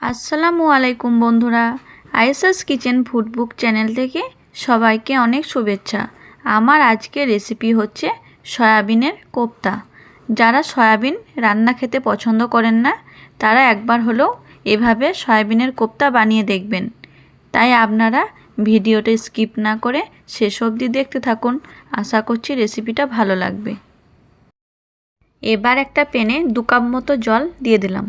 আসসালামু আলাইকুম বন্ধুরা, আয়েশাস কিচেন ফুডবুক চ্যানেল থেকে সবাইকে অনেক শুভেচ্ছা। আমার আজকের রেসিপি হচ্ছে সয়াবিনের কোপ্তা। যারা সয়াবিন রান্না খেতে পছন্দ করেন না তারা একবার হলেও এভাবে সয়াবিনের কোপ্তা বানিয়ে দেখবেন। তাই আপনারা ভিডিওটা স্কিপ না করে শেষ অবধি দেখতে থাকুন। আশা করছি রেসিপিটা ভালো লাগবে। এবার একটা প্যানে 2 কাপ মতো জল দিয়ে দিলাম।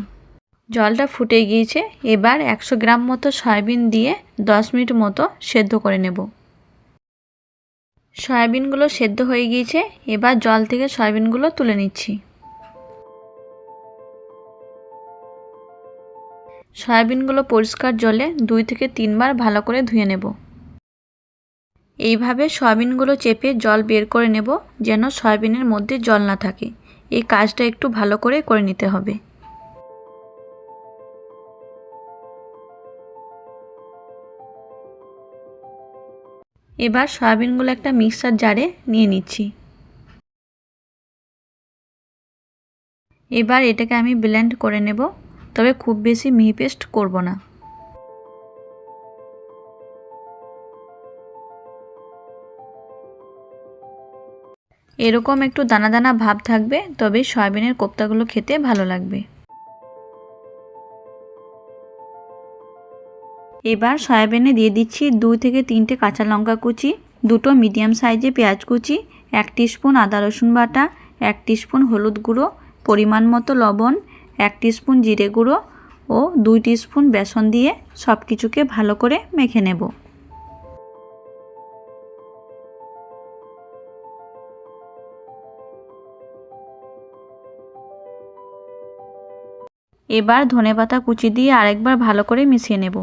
জলটা ফুটে গিয়েছে। এবার 100 গ্রাম মতো সয়াবিন দিয়ে 10 মিনিট মতো সেদ্ধ করে নেব। সয়াবিনগুলো সেদ্ধ হয়ে গিয়েছে। এবার জল থেকে সয়াবিনগুলো তুলে নিচ্ছি। সয়াবিনগুলো পরিষ্কার জলে 2 থেকে 3 বার ভালো করে ধুয়ে নেব। এইভাবে সয়াবিনগুলো চেপে জল বের করে নেব, যেন সয়াবিনের মধ্যে জল না থাকে। এই কাজটা একটু ভালো করে নিতে হবে। এবার সয়াবিনগুলো একটা মিক্সার জারে নিয়ে নিচ্ছি। এবার এটাকে আমি ব্লেন্ড করে নেব, তবে খুব বেশি মিহি পেস্ট করব না। এরকম একটু দানা দানা ভাব থাকবে, তবে সয়াবিনের কোপ্তাগুলো খেতে ভালো লাগবে। এবার সয়াবিনে দিয়ে দিচ্ছি 2 থেকে 3টে কাঁচা লঙ্কা কুচি, 2টো মিডিয়াম সাইজে পেঁয়াজ কুচি, 1 টিস্পুন আদা রসুন বাটা, 1 টিস্পুন হলুদ গুঁড়ো, পরিমাণ মতো লবণ, 1 টিস্পুন জিরে গুঁড়ো ও 2 টিস্পুন বেসন দিয়ে সব কিছুকে ভালো করে মেখে নেব। এবার ধনেপাতা কুচি দিয়ে আরেকবার ভালো করে মিশিয়ে নেব।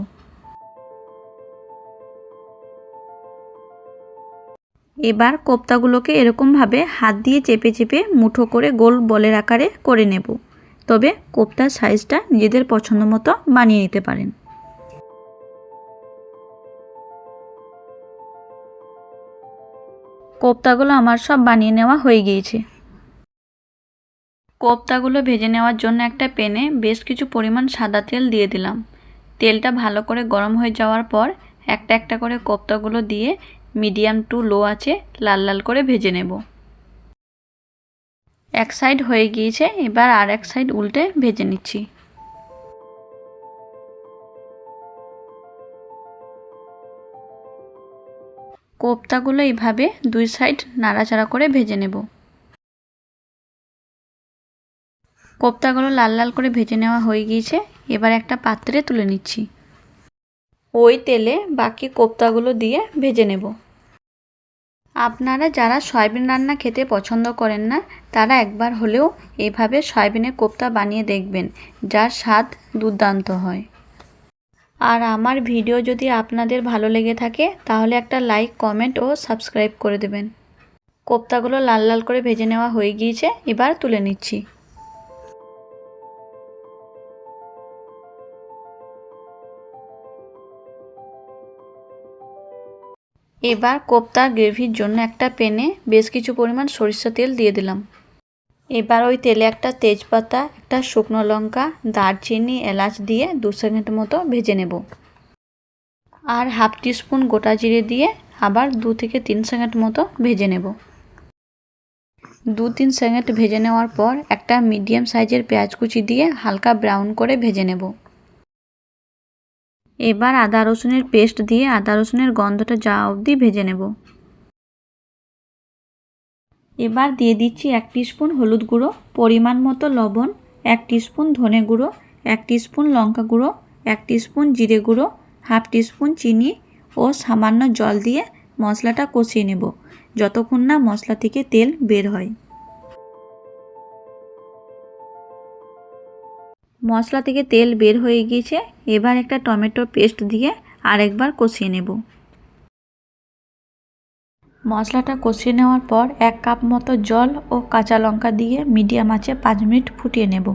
এবার কোপ্তাগুলোকে এরকমভাবে হাত দিয়ে চেপে চেপে মুঠো করে গোল বলের আকারে করে নেব। তবে কোপ্তার সাইজটা নিজেদের পছন্দ মতো বানিয়ে নিতে পারেন। কোপ্তাগুলো আমার সব বানিয়ে নেওয়া হয়ে গিয়েছে। কোপ্তাগুলো ভেজে নেওয়ার জন্য একটা প্যানে বেশ কিছু পরিমাণ সাদা তেল দিয়ে দিলাম। তেলটা ভালো করে গরম হয়ে যাওয়ার পর একটা একটা করে কোপ্তাগুলো দিয়ে মিডিয়াম টু লো আঁচে লাল লাল করে ভেজে নেব। এক সাইড হয়ে গিয়েছে, এবার আর এক সাইড উল্টে ভেজে নিচ্ছি। কোপ্তাগুলো এইভাবে 2 সাইড নাড়াচাড়া করে ভেজে নেব। কোপ্তাগুলো লাল লাল করে ভেজে নেওয়া হয়ে গিয়েছে। এবার একটা পাত্রে তুলে নিচ্ছি। ওই তেলে বাকি কোপ্তাগুলো দিয়ে ভেজে নেব। আপনারা যারা সয়াবিন রান্না খেতে পছন্দ করেন না তারা একবার হলেও এভাবে সয়াবিনের কোপ্তা বানিয়ে দেখবেন, যার স্বাদ দুর্দান্ত হয়। আর আমার ভিডিও যদি আপনাদের ভালো লেগে থাকে তাহলে একটা লাইক, কমেন্ট ও সাবস্ক্রাইব করে দেবেন। কোপ্তাগুলো লাল লাল করে ভেজে নেওয়া হয়ে গিয়েছে। এবার তুলে নিচ্ছি। এবার কোপ্তা গ্রেভির জন্য একটা প্যানে বেশ কিছু পরিমাণ সরিষা তেল দিয়ে দিলাম। এবার ওই তেলে একটা তেজপাতা, একটা শুকনো লঙ্কা, দারচিনি, এলাচ দিয়ে 2 সেকেন্ড মতো ভেজে নেব। আর হাফ টিস্পুন গোটা জিরে দিয়ে আবার 2 থেকে 3 সেকেন্ড মতো ভেজে নেব। 2-3 সেকেন্ড ভেজে নেওয়ার পর একটা মিডিয়াম সাইজের পেঁয়াজ কুচি দিয়ে হালকা ব্রাউন করে ভেজে নেব। এবার আদা রসুনের পেস্ট দিয়ে আদা রসুনের গন্ধটা যাওয়া অবধি ভেজে নেব। এবার দিয়ে দিচ্ছি 1 টিস্পুন হলুদ গুঁড়ো, পরিমাণ মতো লবণ, 1 টিস্পুন ধনে গুঁড়ো, 1 টিস্পুন লঙ্কা গুঁড়ো, 1 টিস্পুন জিরে গুঁড়ো, হাফ টিস্পুন চিনি ও সামান্য জল দিয়ে মশলাটা কষিয়ে নেব যতক্ষণ না মশলা থেকে তেল বের হয়। মশলা থেকে তেল বের হয়ে গিয়েছে। এবার একটা টমেটো পেস্ট দিয়ে আরেকবার কষিয়ে নেব। মশলাটা কষিয়ে নেওয়ার পর 1 কাপ মতো জল ও কাঁচা লঙ্কা দিয়ে মিডিয়াম আঁচে 5 মিনিট ফুটিয়ে নেব।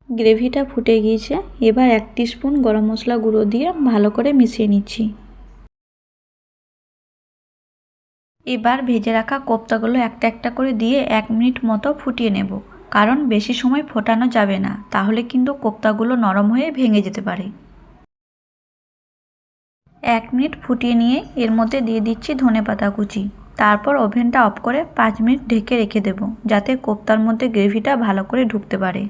গ্রেভিটা ফুটে গিয়েছে। এবার 1 টিস্পুন গরম মশলা গুঁড়ো দিয়ে ভালো করে মিশিয়ে নিচ্ছি। এবার ভেজে রাখা কোপ্তাগুলো একটা একটা করে দিয়ে 1 মিনিট মতো ফুটিয়ে নেব, কারণ বেশি সময় ফোটানো যাবে না, তাহলে কিন্তু কোপ্তাগুলো নরম হয়ে ভেঙে যেতে পারে। 1 মিনিট ফুটিয়ে নিয়ে এর মধ্যে দিয়ে দিচ্ছি ধনেপাতা কুচি। তারপর ওভেনটা অফ করে 5 মিনিট ঢেকে রেখে দেব, যাতে কোপ্তার মধ্যে গ্রেভিটা ভালো করে ঢুকতে পারে।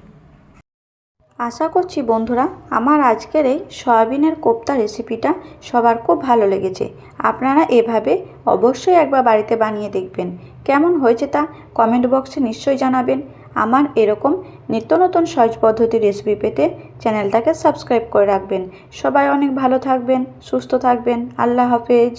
আশা করছি বন্ধুরা আমার আজকের এই সয়াবিনের কোপ্তা রেসিপিটা সবার খুব ভালো লেগেছে। আপনারা এভাবে অবশ্যই একবার বাড়িতে বানিয়ে দেখবেন। কেমন হয়েছে তা কমেন্ট বক্সে নিশ্চয়ই জানাবেন। আমার এরকম নিত্য নতুন সহজ পদ্ধতির রেসিপি পেতে চ্যানেলটাকে সাবস্ক্রাইব করে রাখবেন। সবাই অনেক ভালো থাকবেন, সুস্থ থাকবেন। আল্লাহ হাফেজ।